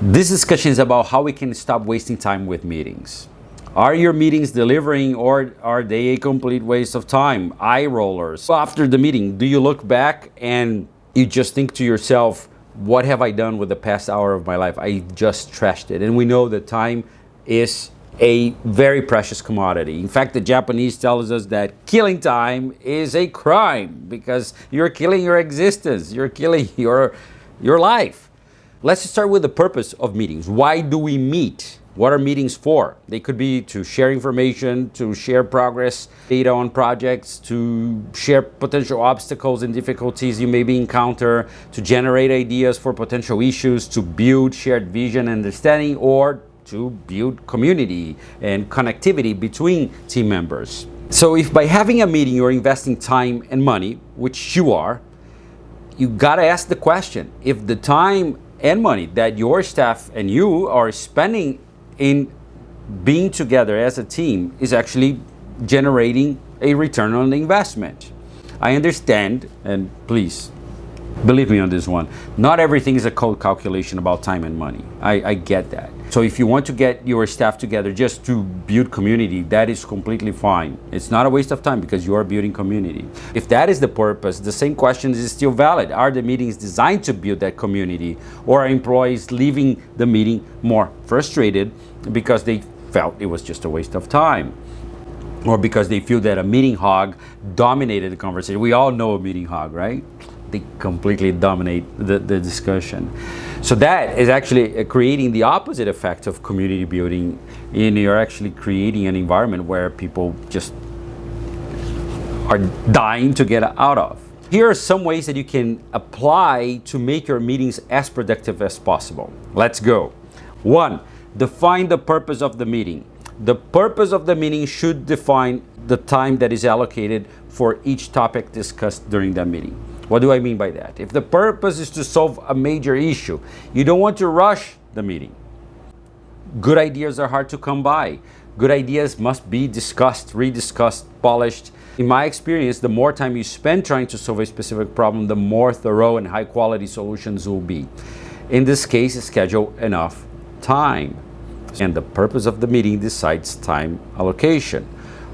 This discussion is about how we can stop wasting time with meetings. Are your meetings delivering, or are they a complete waste of time? Eye rollers. After the meeting, do you look back and you just think to yourself, what have I done with the past hour of my life? I just trashed it. And we know that time is a very precious commodity. In fact, the Japanese tells us that killing time is a crime because you're killing your existence, you're killing your life. Let's start with the purpose of meetings. Why do we meet? What are meetings for? They could be to share information, to share progress, data on projects, to share potential obstacles and difficulties you maybe encounter, to generate ideas for potential issues, to build shared vision and understanding, or to build community and connectivity between team members. So if by having a meeting you're investing time and money, which you are, you gotta ask the question, if the time and money that your staff and you are spending in being together as a team is actually generating a return on the investment. I understand, and please believe me on this one, not everything is a code calculation about time and money. I get that. So if you want to get your staff together just to build community, that is completely fine. It's not a waste of time because you are building community. If that is the purpose, the same question is still valid. Are the meetings designed to build that community, or are employees leaving the meeting more frustrated because they felt it was just a waste of time? Or because they feel that a meeting hog dominated the conversation. We all know a meeting hog, right? They completely dominate the discussion. So that is actually creating the opposite effect of community building, and you're actually creating an environment where people just are dying to get out of. Here are some ways that you can apply to make your meetings as productive as possible. Let's go. 1, define the purpose of the meeting. The purpose of the meeting should define the time that is allocated for each topic discussed during that meeting. What do I mean by that? If the purpose is to solve a major issue, you don't want to rush the meeting. Good ideas are hard to come by. Good ideas must be discussed, rediscussed, polished. In my experience, the more time you spend trying to solve a specific problem, the more thorough and high quality solutions will be. In this case, schedule enough time. And the purpose of the meeting decides time allocation.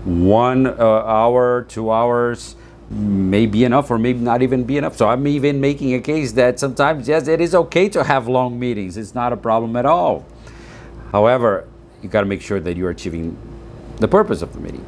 1 hour, 2 hours, may be enough or maybe not even be enough. So I'm even making a case that sometimes, yes, it is okay to have long meetings. It's not a problem at all. However, you got to make sure that you're achieving the purpose of the meeting.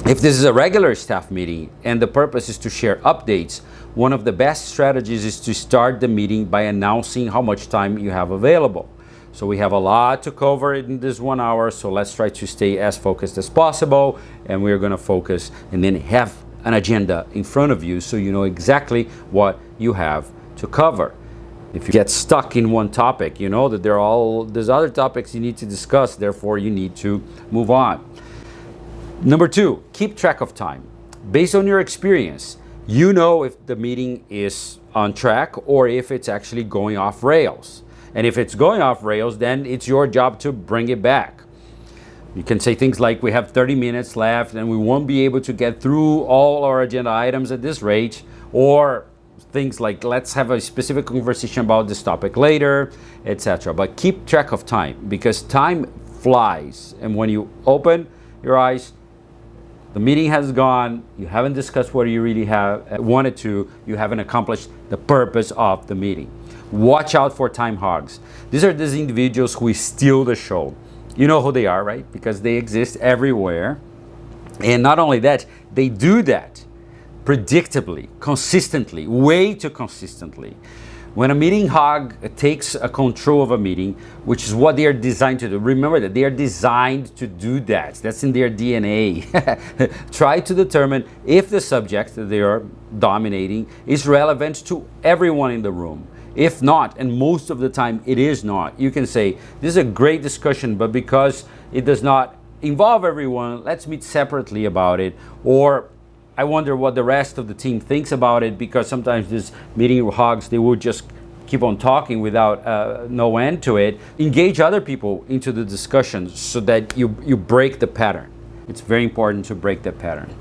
If this is a regular staff meeting and the purpose is to share updates, one of the best strategies is to start the meeting by announcing how much time you have available. So we have a lot to cover in this 1 hour, so let's try to stay as focused as possible, and we're going to focus and then have an agenda in front of you so you know exactly what you have to cover. If you get stuck in one topic, you know that there's other topics you need to discuss, therefore you need to move on. Number 2, keep track of time. Based on your experience, you know if the meeting is on track or if it's actually going off rails. And if it's going off rails, then it's your job to bring it back. You can say things like, we have 30 minutes left and we won't be able to get through all our agenda items at this rate, or things like, let's have a specific conversation about this topic later, etc. But keep track of time, because time flies. And when you open your eyes, the meeting has gone, you haven't discussed what you really have wanted to, you haven't accomplished the purpose of the meeting. Watch out for time hogs. These are these individuals who steal the show. You know who they are, right? Because they exist everywhere. And not only that, they do that predictably, consistently, way too consistently. When a meeting hog takes a control of a meeting, which is what they are designed to do, remember that they are designed to do that. That's in their DNA. Try to determine if the subject that they are dominating is relevant to everyone in the room. If not, and most of the time it is not, you can say, this is a great discussion, but because it does not involve everyone, let's meet separately about it. Or I wonder what the rest of the team thinks about it, because sometimes these meeting hogs, they will just keep on talking without no end to it. Engage other people into the discussion so that you break the pattern. It's very important to break the pattern.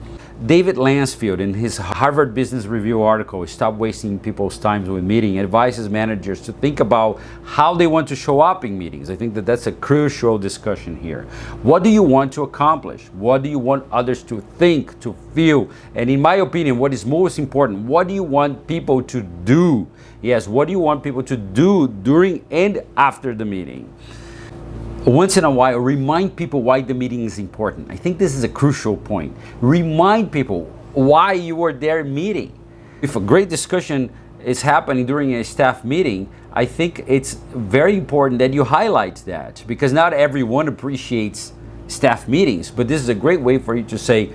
David Lansfield, in his Harvard Business Review article, Stop Wasting People's Time with Meeting, advises managers to think about how they want to show up in meetings. I think that that's a crucial discussion here. What do you want to accomplish? What do you want others to think, to feel? And in my opinion, what is most important, what do you want people to do? Yes, what do you want people to do during and after the meeting? Once in a while, remind people why the meeting is important. I think this is a crucial point. Remind people why you were there meeting. If a great discussion is happening during a staff meeting, I think it's very important that you highlight that, because not everyone appreciates staff meetings, but this is a great way for you to say,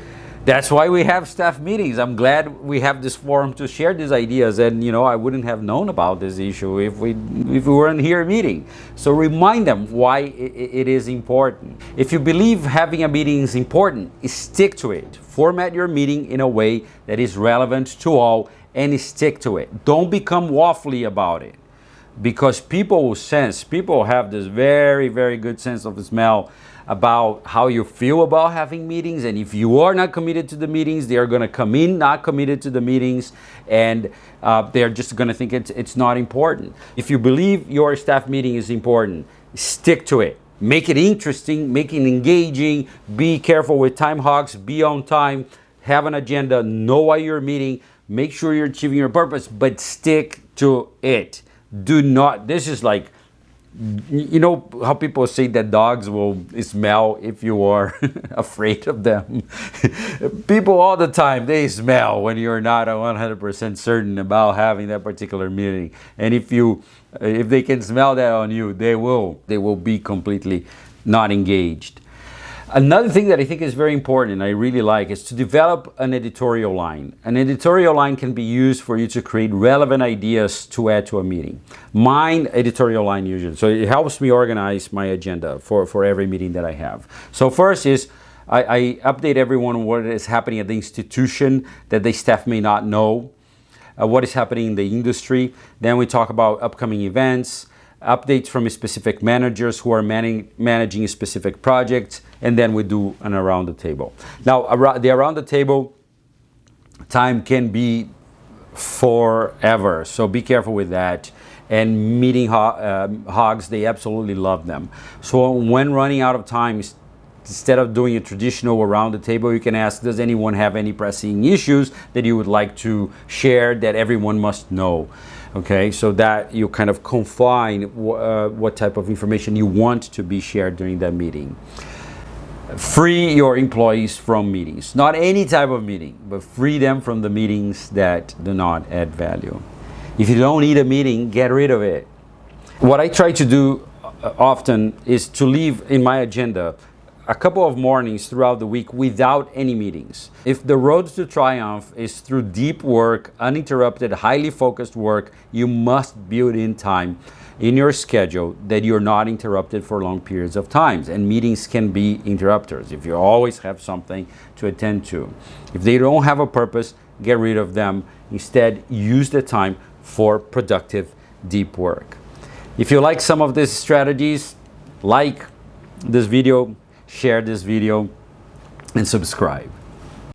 that's why we have staff meetings. I'm glad we have this forum to share these ideas, and I wouldn't have known about this issue if we weren't here meeting. So remind them why it is important. If you believe having a meeting is important, stick to it. Format your meeting in a way that is relevant to all and stick to it. Don't become waffly about it, because people have this very, very good sense of smell about how you feel about having meetings, and if you are not committed to the meetings, they are going to come in not committed to the meetings, and they're just going to think it's not important. If you believe your staff meeting is important, stick to it. Make it interesting, make it engaging, be careful with time hogs, be on time, have an agenda, know why you're meeting, make sure you're achieving your purpose, but stick to it. Do not, this is like, how people say that dogs will smell if you are afraid of them. People all the time, they smell when you're not 100% certain about having that particular meeting. And if they can smell that on you, they will be completely not engaged. Another thing that I think is very important and I really like is to develop an editorial line. An editorial line can be used for you to create relevant ideas to add to a meeting. Mine editorial line usually, so it helps me organize my agenda for every meeting that I have. So first is I update everyone on what is happening at the institution that the staff may not know, what is happening in the industry. Then we talk about upcoming events, updates from specific managers who are managing specific projects, and then we do an around the table. Now, the around the table time can be forever, so be careful with that. And meeting hogs, they absolutely love them. So when running out of time, instead of doing a traditional around the table, you can ask, does anyone have any pressing issues that you would like to share that everyone must know? Okay, so that you kind of confine what type of information you want to be shared during that meeting. Free your employees from meetings. Not any type of meeting, but free them from the meetings that do not add value. If you don't need a meeting, get rid of it. What I try to do often is to leave in my agenda a couple of mornings throughout the week without any meetings. If the road to triumph is through deep work, uninterrupted, highly focused work, you must build in time in your schedule that you're not interrupted for long periods of times. And meetings can be interrupters if you always have something to attend to. If they don't have a purpose, get rid of them. Instead, use the time for productive, deep work. If you like some of these strategies, like this video, share this video, and subscribe.